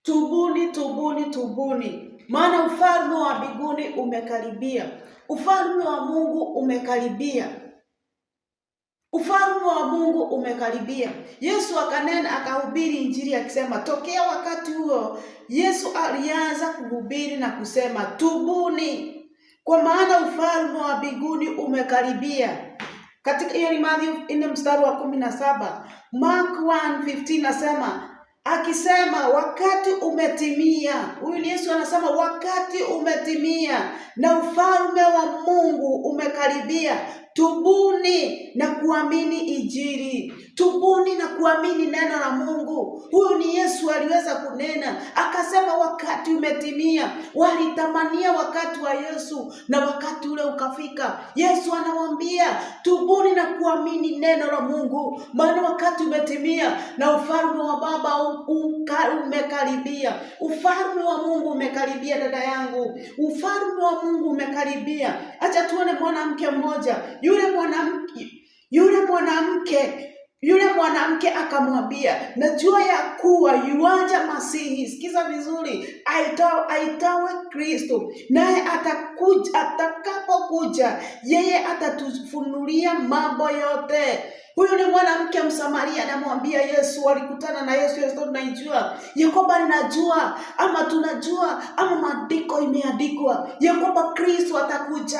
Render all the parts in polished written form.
Tubuni, tubuni, tubuni, maana ufalme wa mbinguni umekaribia. Ufalme wa Mungu umekaribia. Ufalme wa Mungu umekaribia. Yesu akanena akahubiri injili akisema, tokea wakati huo Yesu alianza kuhubiri na kusema, tubuni, kwa maana ufalme wa mbinguni umekaribia. Katika hiyo ni Mathayo 4 mstari wa 17. Mark 1:15 nasema, akisema wakati umetimia. Huyu Yesu anasema wakati umetimia na ufalme wa Mungu umekaribia. Tubuni na kuamini injili. Tubuni na kuamini neno la Mungu. Huyu ni Yesu aliweza kunena, akasema wakati umetimia. Walitamania wakati wa Yesu na wakati ule ukafika. Yesu anawaambia tubuni na kuamini neno la Mungu, maana wakati umetimia na ufalme wa Baba umekaribia. Ufalme wa Mungu umekaribia, dada yangu. Ufalme wa Mungu umekaribia. Acha tuone mwanamke mmoja. Yule mwanamke akamwambia, najua ya kuwa yuaja Masihi. Sikiza vizuri, aitawe Kristo, naye atakapokuja yeye atatufunulia mambo yote. Huyu ni mwanamke Msamaria anamwambia Yesu, walikutana na Yesu. Yesu tunaijua ya kwamba ninajua ama tunajua ama maandiko imeandikwa ya kwamba Kristo atakuja,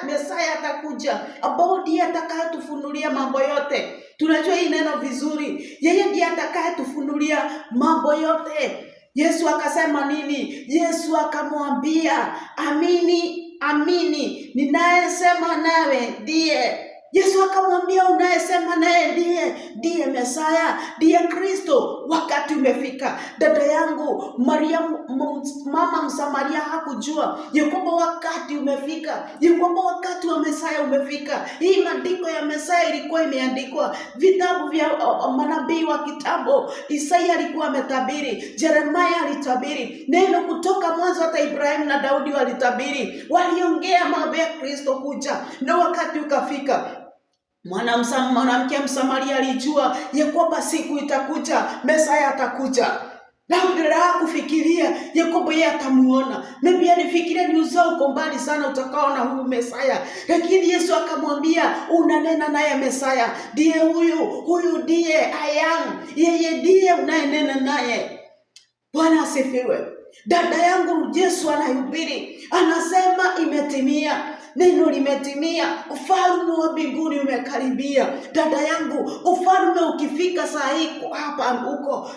Mesaya atakuja, ambao ndiye atakayetufunulia mambo yote. Tunajua hii neno vizuri, yeye ndiye atakayetufunulia mambo yote. Yesu akasema nini? Yesu akamwambia, amini, amini, ninayesema nawe ndiye. Yesu akamwambia, unayesema naye ndiye Mesaya, ndiye Kristo. Wakati umefika. Dada yangu, mama Msamaria hakujua ya kwamba wakati umefika, ya kwamba wakati wa Mesaya umefika. Hii maandiko ya Mesaya ilikuwa imeandikwa, vitabu vya manabii wa kitambo. Isaya alikuwa ametabiri, Yeremia alitabiri, neno kutoka mwanzo hata Ibrahimu na Daudi walitabiri, waliongea mambo ya Kristo kuja, na wakati ukafika. Mwanamke Msamaria alijua ya kwamba siku itakuja, Mesaya atakuja. Labda kufikiria ya kwamba yeye atamuona. Maybe alifikiria ni uzao uko mbali sana utakaona huyu Mesaya. Lakini Yesu akamwambia, unanena naye Mesaya. Ndiye huyu ndiye I am. Yeye ndiye unayenena naye. Bwana asifiwe. Dada yangu, Yesu anahubiri, anasema imetimia. Neno limetimia. Ufalme wa mbinguni umekaribia. Dada yangu, ufalme ukifika saa hii hapa huko,